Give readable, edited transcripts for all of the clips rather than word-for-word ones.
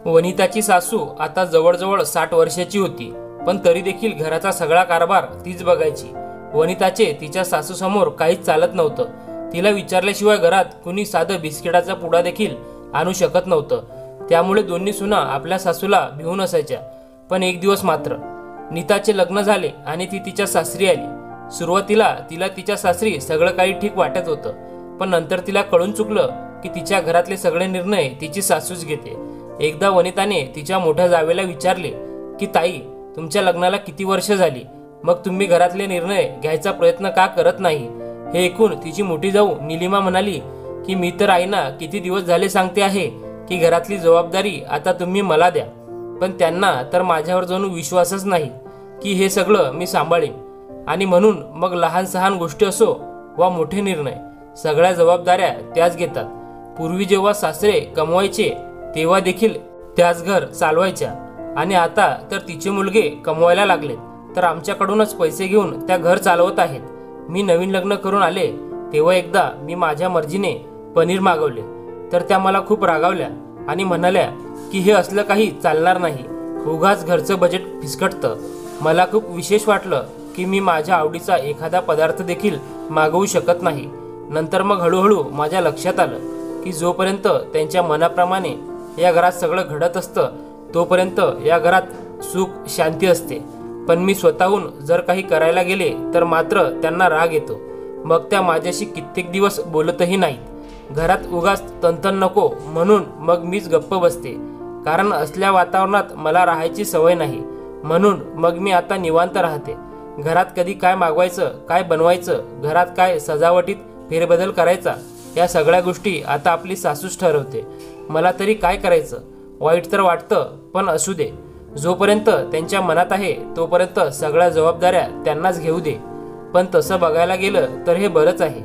वनिताची सासू आता जवळजवळ 60 वर्षाची होती, पण तरी देखील घराचा सगळा कारभार तीच बघायची। वनिताचे तिच्या सासूसमोर काहीच चालत नव्हतं। तिला विचारल्याशिवाय घरात कुणी साधं बिस्किटाचा पुडा देखील आणू शकत नव्हतं। त्यामुळे दोन्ही सुना आपल्या सासूला भिवून असायच्या। पण एक दिवस मात्र नीताचे लग्न झाले आणि ती तिच्या सासरी आली। सुरुवातीला तिला तिच्या सासरी सगळं काही ठीक वाटत होतं, पण नंतर तिला कळून चुकलं की तिच्या घरातले सगळे निर्णय तिची सासूच घेते। एकदा वनिताने तिच्या मोठ्या जावेला विचारले की ताई, तुमच्या लग्नाला किती वर्ष झाली, मग तुम्ही घरातले निर्णय घ्यायचा प्रयत्न का करत नाही? हे ऐकून तिची मोठी जाऊ निलिमा म्हणाली की मी तर आईना किती दिवस झाले सांगते आहे की घरातली जबाबदारी आता तुम्ही मला द्या, पण त्यांना तर माझ्यावर जणू विश्वासच नाही की हे सगळं मी सांभाळीन। आणि म्हणून मग लहान सहान गोष्टी असो वा मोठे निर्णय, सगळ्या जबाबदाऱ्या त्याच घेतात। पूर्वी जेव्हा सासरे कमवायचे तेव्हा देखील त्याच घर चालवायच्या, आणि आता तर तिचे मुलगे कमवायला लागलेत तर आमच्याकडूनच पैसे घेऊन त्या घर चालवत आहेत। मी नवीन लग्न करून आले तेव्हा एकदा मी माझ्या मर्जीने पनीर मागवले तर त्या मला खूप रागावल्या आणि म्हणाल्या की हे असलं काही चालणार नाही, उगाच घरचं बजेट फिसकटतं। मला खूप विशेष वाटलं की मी माझ्या आवडीचा एखादा पदार्थ देखील मागवू शकत नाही। नंतर मग हळूहळू माझ्या लक्षात आलं की जोपर्यंत त्यांच्या मनाप्रमाणे या घरात सगळं घडत असतं तोपर्यंत या घरात सुख शांती असते। पण मी स्वतःहून जर काही करायला गेले तर मात्र त्यांना राग येतो, मग त्या माझ्याशी कित्येक दिवस बोलतही नाहीत। घरात उगाच तणतण नको म्हणून मग मीच गप्प बसते, कारण असल्या वातावरणात मला राहायची सवय नाही। म्हणून मग मी आता निवांत राहते। घरात कधी काय मागवायचं, काय बनवायचं, घरात काय सजावटीत फेरबदल करायचा, या सगळ्या गोष्टी आता आपली सासूच ठरवते। मला तरी काय करायचं, वाईट तर वाटतं पण असू दे, जोपर्यंत त्यांच्या मनात आहे तोपर्यंत सगळ्या जबाबदाऱ्या त्यांनाच घेऊ दे। पण तसं बघायला गेलं तर हे बरंच आहे,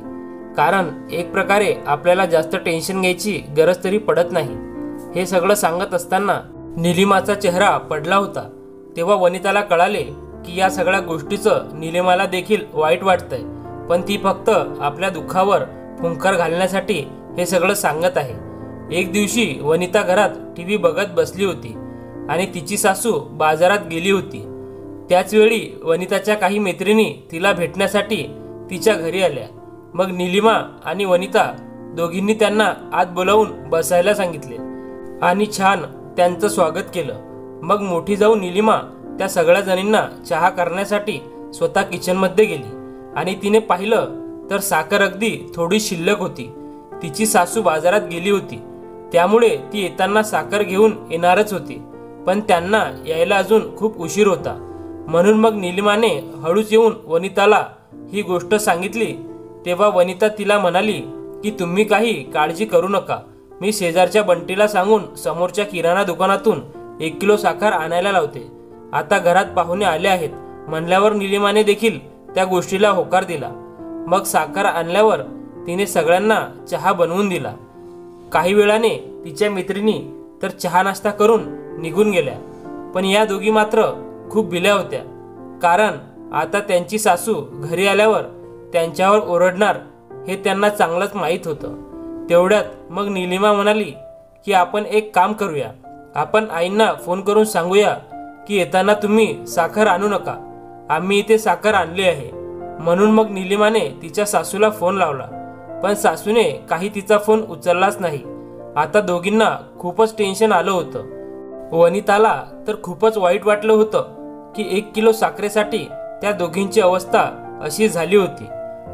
कारण एक प्रकारे आपल्याला जास्त टेन्शन घ्यायची गरज तरी पडत नाही। हे सगळं सांगत असताना निलिमाचा चेहरा पडला होता। तेव्हा वनिताला कळाले की या सगळ्या गोष्टीचं निलिमाला देखील वाईट वाटतंय, पण ती फक्त आपल्या दुःखावर फुंकर घालण्यासाठी हे सगळं सांगत आहे। एक दिवशी वनिता घरात टीव्ही बघत बसली होती आणि तिची सासू बाजारात गेली होती। त्याच वेळी वनिताच्या काही मैत्रिणी तिला भेटण्यासाठी तिच्या घरी आल्या। मग निलिमा आणि वनिता दोघींनी त्यांना आत बोलावून बसायला सांगितले आणि छान त्यांचं स्वागत केलं। मग मोठी जाऊ निलिमा त्या सगळ्या जणींना चहा करण्यासाठी स्वतः किचनमध्ये गेली आणि तिने पाहिलं तर साखर अगदी थोडी शिल्लक होती। तिची सासू बाजारात गेली होती त्यामुळे ती येताना साखर घेऊन येणारच होती, पण त्यांना यायला अजून खूप उशीर होता। म्हणून मग निलिमाने हळूच येऊन वनिताला ही गोष्ट सांगितली। तेव्हा वनिता तिला म्हणाली की तुम्ही काही काळजी करू नका, मी शेजारच्या बंटीला सांगून समोरच्या किराणा दुकानातून 1 किलो साखर आणायला लावते। आता घरात पाहुणे आले आहेत म्हणल्यावर निलिमाने देखील त्या गोष्टीला होकार दिला। मग साखर आणल्यावर तिने सगळ्यांना चहा बनवून दिला। काही वेळाने तिच्या मैत्रिणी तर चहा नाश्ता करून निघून गेल्या, पण या दोघी मात्र खूप भिल्या होत्या, कारण आता त्यांची सासू घरी आल्यावर त्यांच्यावर ओरडणार हे त्यांना चांगलंच माहीत होतं। तेवढ्यात मग निलिमा म्हणाली की आपण एक काम करूया, आपण आईंना फोन करून सांगूया की येताना तुम्ही साखर आणू नका, आम्ही इथे साखर आणली आहे। म्हणून मग निलिमाने तिच्या सासूला फोन लावला, पण सासूने काही तिचा फोन उचललाच नाही। आता दोघींना खूपच टेन्शन आलं होतं। वनिताला तर खूपच वाईट वाटलं होतं की 1 किलो साखरेसाठी त्या दोघींची अवस्था अशी झाली होती।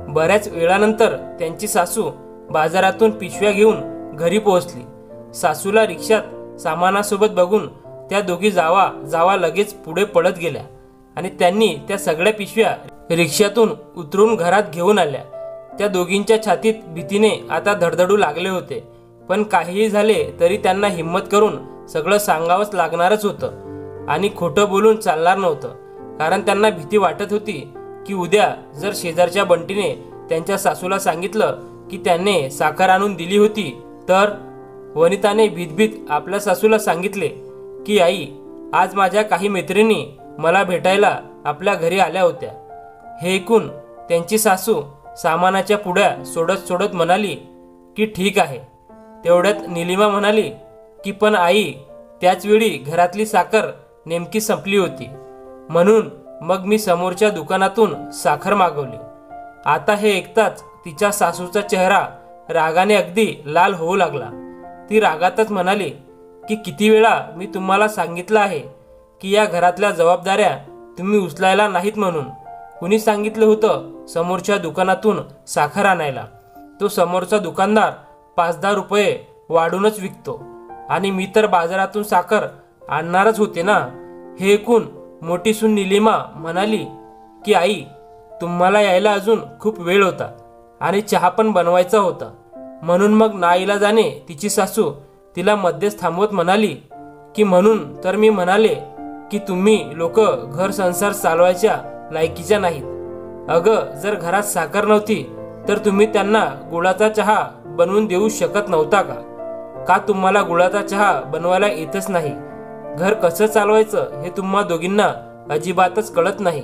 बऱ्याच वेळानंतर त्यांची सासू बाजारातून पिशव्या घेऊन घरी पोहोचली। सासूला रिक्षात सामानासोबत बघून त्या दोघी जावा लगेच पुढे पळत गेल्या आणि त्यांनी त्या सगळ्या पिशव्या रिक्षातून उतरून घरात घेऊन आल्या। त्या दोघींच्या छातीत भीतीने आता धडधडू लागले होते, पण काहीही झाले तरी त्यांना हिम्मत करून सगळं सांगावंच लागणारच होतं आणि खोटं बोलून चालणार नव्हतं, कारण त्यांना भीती वाटत होती की उद्या जर शेजारच्या बंटीने त्यांच्या सासूला सांगितलं की त्याने साखर आणून दिली होती तर। वनिताने भीतभीत आपल्या सासूला सांगितले की आई, आज माझ्या काही मैत्रिणी मला भेटायला आपल्या घरी आल्या होत्या। हे ऐकून त्यांची सासू सामानाच्या पुड्या सोडत सोडत म्हणाली की ठीक आहे। तेवढ्यात निलिमा म्हणाली की पण आई, त्याचवेळी घरातली साखर नेमकी संपली होती, म्हणून मग मी समोरच्या दुकानातून साखर मागवली. आता हे ऐकताच तिच्या सासूचा चेहरा रागाने अगदी लाल होऊ लागला. ती रागातच म्हणाली की किती वेळा मी तुम्हाला सांगितलं आहे की या घरातल्या जबाबदाऱ्या तुम्ही उचलायला नाहीत म्हणून. कुणी सांगितलं होतं समोरच्या दुकानातून साखर आणायला? तो समोरचा दुकानदार 5-10 रुपये वाढूनच विकतो आणि मी तर बाजारातून साखर आणणारच होते ना. हे ऐकून मोठी सून निलिमा म्हणाली की आई, तुम्हाला यायला अजून खूप वेळ होता आणि चहा पण बनवायचा होता. म्हणून मग नाईलाजाने तिची सासू तिला मध्येच थांबवत म्हणाली की म्हणून तर मी म्हणाले की तुम्ही लोक घर संसार चालवायच्या लायकीच्या नाहीत. अगं, जर घरात साखर नव्हती तर तुम्ही त्यांना गुळाचा चहा बनवून देऊ शकत नव्हता का? का तुम्हाला गुळाचा चहा बनवायला येतच नाही? घर कसं चालवायचं हे तुम्हा दोघींना अजिबातच कळत नाही.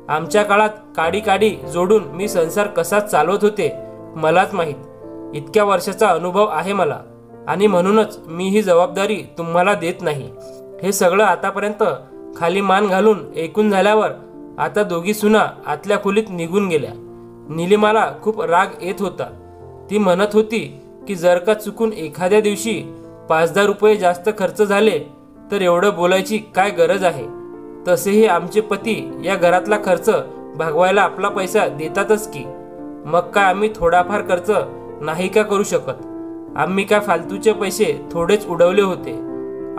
आमच्या काळात काडी काडी जोडून मी संसार कसा चालवत होते मलाच माहीत. इतक्या वर्षाचा अनुभव आहे मला आणि म्हणूनच मी ही जबाबदारी तुम्हाला देत नाही. हे सगळं आतापर्यंत खाली मान घालून ऐकून झाल्यावर आता दोघी सुना आतल्या खोलीत निघून गेल्या. निलिमाला खूप राग येत होता. ती म्हणत होती की जर का चुकून एखाद्या दिवशी 5-10 रुपये जास्त खर्च झाले तर एवढं बोलायची काय गरज आहे? तसेही आमचे पती या घरातला खर्च भागवायला आपला पैसा देतातच की. मग काय आम्ही थोडाफार खर्च नाही का करू शकत? आम्ही काय फालतूचे पैसे थोडेच उडवले होते?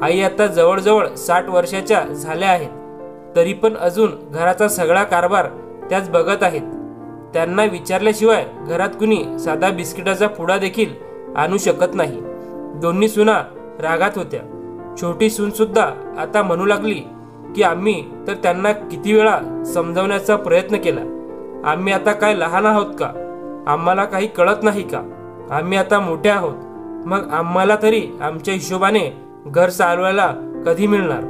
आई आता जवळजवळ 60 वर्षाच्या झाल्या आहेत, तरी पण अजून घराचा सगळा कारभार त्याच बघत आहेत. त्यांना विचारल्याशिवाय घरात कुणी साधा बिस्किटाचा पुडा देखील आणू शकत नाही. दोन्ही सुना रागात होत्या. छोटी सून सुद्धा आता म्हणू लागली की आम्ही तर त्यांना किती वेळा समजावण्याचा प्रयत्न केला. आम्ही आता काय लहान आहोत का? आम्हाला काही कळत नाही का? आम्ही आता मोठे आहोत, मग आम्हाला तरी आमच्या हिशोबाने घर चालवायला कधी मिळणार?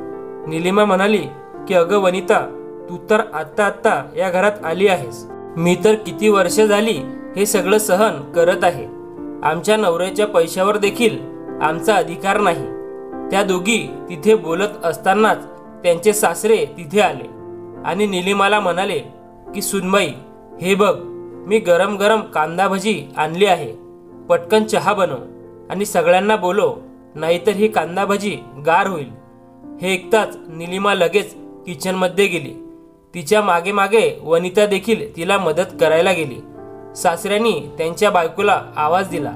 निलिमा म्हणाली की अगं वनिता, तू तर आत्ता आत्ता या घरात आली आहेस. मी तर किती वर्ष झाली हे सगळं सहन करत आहे. आमच्या नवऱ्याच्या पैशावर देखील आमचा अधिकार नाही. त्या दोघी तिथे बोलत असतानाच त्यांचे सासरे तिथे आले आणि निलिमाला म्हणाले की सुनबाई, हे बघ, मी गरम गरम कांदा भजी आणली आहे. पटकन चहा बनव आणि सगळ्यांना बोलव, नाहीतर ही कांदा भजी गार होईल. हे ऐकताच निलिमा लगेच किचनमध्ये गेली. तिच्या मागे मागे वनिता देखील तिला मदत करायला गेली. सासऱ्यांनी त्यांच्या बायकोला आवाज दिला,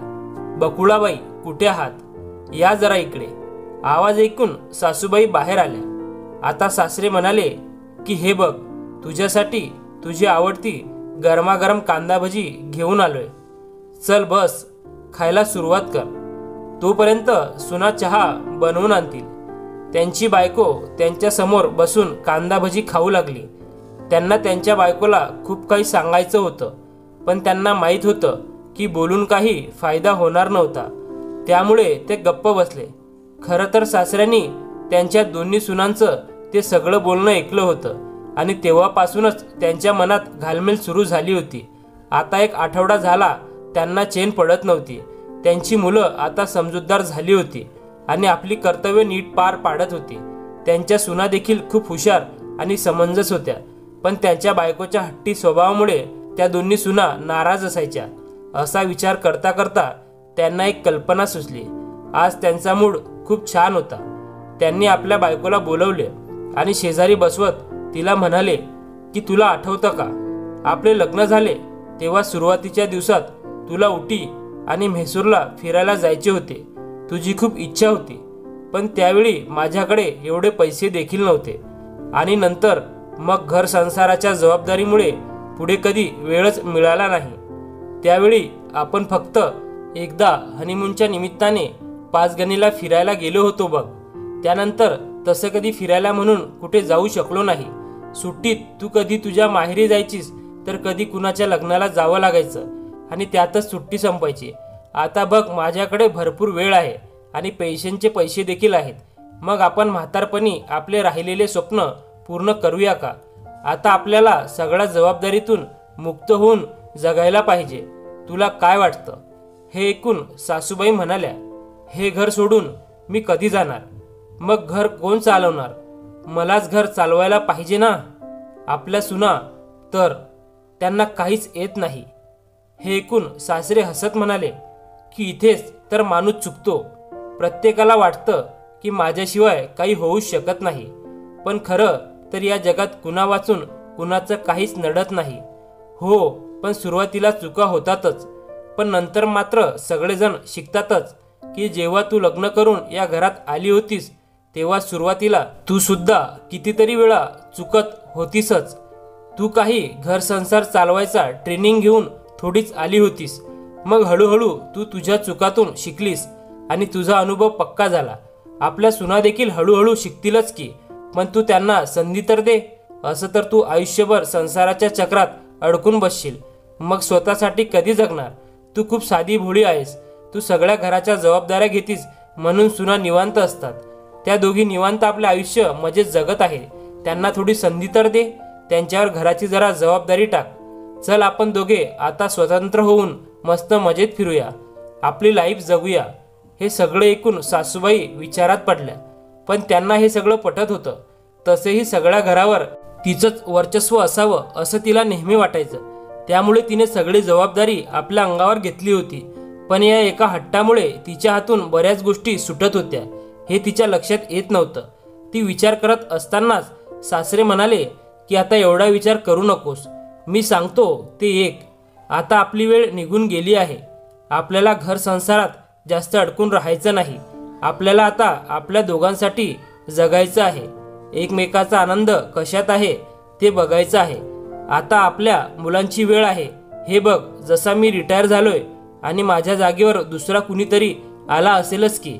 बकुळाबाई कुठे आहात? या जरा इकडे. आवाज ऐकून सासूबाई बाहेर आल्या. आता सासरे म्हणाले की हे बघ, तुझ्यासाठी तुझी आवडती गरमागरम कांदा भजी घेऊन आलोय. चल बस, खायला सुरुवात कर. तोपर्यंत सुना चहा बनवून आणतील. त्यांची बायको त्यांच्या समोर बसून कांदा भजी खाऊ लागली. त्यांना त्यांच्या बायकोला खूप काही सांगायचं होतं, पण त्यांना माहीत होतं की बोलून काही फायदा होणार नव्हता. त्यामुळे ते गप्प बसले. खरं तर सासऱ्यांनी त्यांच्या दोन्ही सुनांचं ते सगळं बोलणं ऐकलं होतं आणि तेव्हापासूनच त्यांच्या मनात घालमेल सुरू झाली होती. आता 1 आठवडा झाला त्यांना चैन पडत नव्हती. त्यांची मुलं आता समजूतदार झाली होती आणि आपली कर्तव्य नीट पार पाडत होती. त्यांच्या सुना देखील खूप हुशार आणि समंजस होत्या, पण त्यांच्या बायकोच्या हट्टी स्वभावामुळे त्या दोन्ही सुना नाराज असायच्या. असा विचार करता करता त्यांना एक कल्पना सुचली. आज त्यांचा मूड खूप छान होता. त्यांनी आपल्या बायकोला बोलवले आणि शेजारी बसवत तिला म्हणाले की तुला आठवतं का, आपले लग्न झाले तेव्हा सुरुवातीच्या दिवसात तुला उटी आणि म्हैसूरला फिरायला जायचे होते. तुझी खूप इच्छा होती, पण त्यावेळी माझ्याकडे एवढे पैसे देखील नव्हते आणि नंतर मग घर संसाराच्या जबाबदारीमुळे पुढे कधी वेळच मिळाला नाही. त्यावेळी आपण फक्त एकदा हनीमूनच्या निमित्ताने 5 गणीला फिरायला गेलो होतो बघ. त्यानंतर तसं कधी फिरायला म्हणून कुठे जाऊ शकलो नाही. सुट्टीत तू कधी तुझ्या माहेरी जायचीस तर कधी कुणाच्या लग्नाला जावं लागायचं आणि त्यातच सुट्टी संपायची. आता बघ, माझ्याकडे भरपूर वेळ आहे आणि पेन्शनचे पैसे देखील आहेत. मग आपण म्हातारपणी आपले राहिलेले स्वप्न पूर्ण करूया का? आता आपल्याला सगळ्या जबाबदारीतून मुक्त होऊन जगायला पाहिजे. तुला काय वाटतं? हे ऐकून सासूबाई म्हणाल्या, हे घर सोडून मी कधी जाणार? मग घर कोण चालवणार? मलाच घर चालवायला पाहिजे ना. आपल्या सुना तर त्यांना काहीच येत नाही. हे ऐकून सासरे हसत म्हणाले की इथेच तर माणूस चुकतो. प्रत्येकाला वाटतं की माझ्याशिवाय काही होऊच शकत नाही, पण खरं तर या जगात कुणा वाचून कुणाचं काहीच नडत नाही. हो, पण सुरुवातीला चुका होतातच, पण नंतर मात्र सगळेजण शिकतातच. की जेव्हा तू लग्न करून या घरात आली होतीस तेव्हा सुरुवातीला तू सुद्धा कितीतरी वेळा चुकत होतीसच. तू काही घर संसार चालवायचा ट्रेनिंग घेऊन थोडीच आली होतीस. मग हळूहळू तू तुझ्या चुकातून शिकलीस आणि तुझा अनुभव पक्का झाला. आपल्या सुना देखील हळूहळू शिकतीलच की, पण तू त्यांना संधी तर दे. असं तर तू आयुष्यभर संसाराच्या चक्रात अडकून बसशील. मग स्वतःसाठी कधी जगणार? तू खूप साधी भोळी आहेस. तू सगळ्या घराच्या जबाबदाऱ्या घेतीस म्हणून सुना निवांत असतात. त्या दोघी निवांत आपले आयुष्य मजेत जगत आहे. त्यांना थोडी संधी तर दे. त्यांच्यावर घराची जरा जबाबदारी टाक. चल, आपण दोघे आता स्वतंत्र होऊन मस्त मजेत फिरूया, आपली लाईफ जगूया. हे सगळं ऐकून सासूबाई विचारात पडल्या, पण त्यांना हे सगळं पटत होतं. तसेही सगळ्या घरावर तिचंच वर्चस्व असावं असं तिला नेहमी वाटायचं. त्यामुळे तिने सगळी जबाबदारी आपल्या अंगावर घेतली होती. पण या एका हट्टामुळे तिच्या हातून बऱ्याच गोष्टी सुटत होत्या हे तिच्या लक्षात येत नव्हतं. ती विचार करत असतानाच सासरे म्हणाले की आता एवढा विचार करू नकोस. मी सांगतो ते ऐक. आता आपली वेळ निघून गेली आहे. आपल्याला घर संसारात जास्त अडकून राहायचं नाही. आपल्याला आता आपल्या दोघांसाठी जगायचं आहे. एकमेकाचा आनंद कशात आहे ते बघायचं आहे. आता आपल्या मुलांची वेळ आहे. हे बघ, जसा मी रिटायर झालोय आणि माझ्या जागेवर दुसरा कुणीतरी आला असेलच की,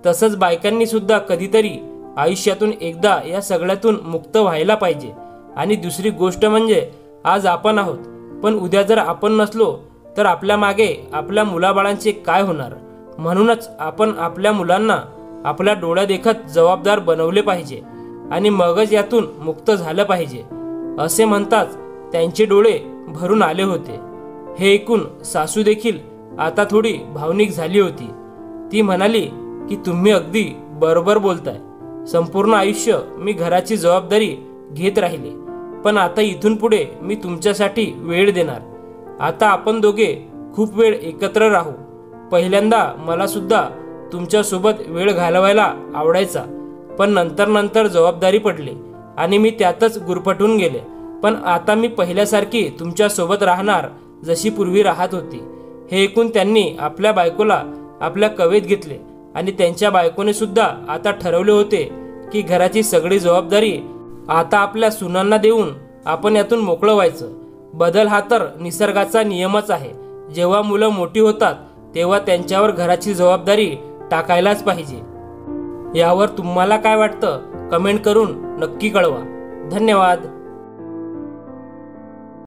तसंच बायकांनी सुद्धा कधीतरी आयुष्यातून एकदा या सगळ्यातून मुक्त व्हायला पाहिजे. आणि दुसरी गोष्ट म्हणजे आज आपण आहोत, पण उद्या जर आपण नसलो तर आपल्या मागे आपल्या मुलाबाळांचे काय होणार? म्हणूनच आपण आपल्या मुलांना आपल्या डोळ्यादेखत जबाबदार बनवले पाहिजे आणि मगच यातून मुक्त झालं पाहिजे. असे म्हणताच त्यांचे डोळे भरून आले होते. हे ऐकून सासू देखील आता थोडी भावनिक झाली होती. ती म्हणाली की तुम्ही अगदी बरोबर बोलताय. संपूर्ण आयुष्य मी घराची जबाबदारी घेत राहिले, पण आता इथून पुढे मी तुमच्यासाठी वेळ देणार. आता आपण दोघे खूप वेळ एकत्र राहू. पहिल्यांदा मला सुद्धा तुमच्यासोबत वेळ घालवायला आवडायचा, पण नंतर जबाबदारी पडली आणि मी त्यातच गुरफटून गेले. पण आता मी पहिल्यासारखी तुमच्यासोबत राहणार जशी पूर्वी राहत होती. हे ऐकून त्यांनी आपल्या बायकोला आपल्या कवेत घेतले आणि त्यांच्या बायकोने सुद्धा आता ठरवले होते की घराची सगळी जबाबदारी आता आपल्या सुनांना देऊन आपण यातून मोकळं व्हायचं. बदल हा तर निसर्गाचा नियमच आहे. जेव्हा मुलं मोठी होतात तेव्हा त्यांच्यावर घराची जबाबदारी टाकायलाच पाहिजे. यावर तुम्हाला काय वाटतं? कमेंट करून नक्की कळवा. धन्यवाद.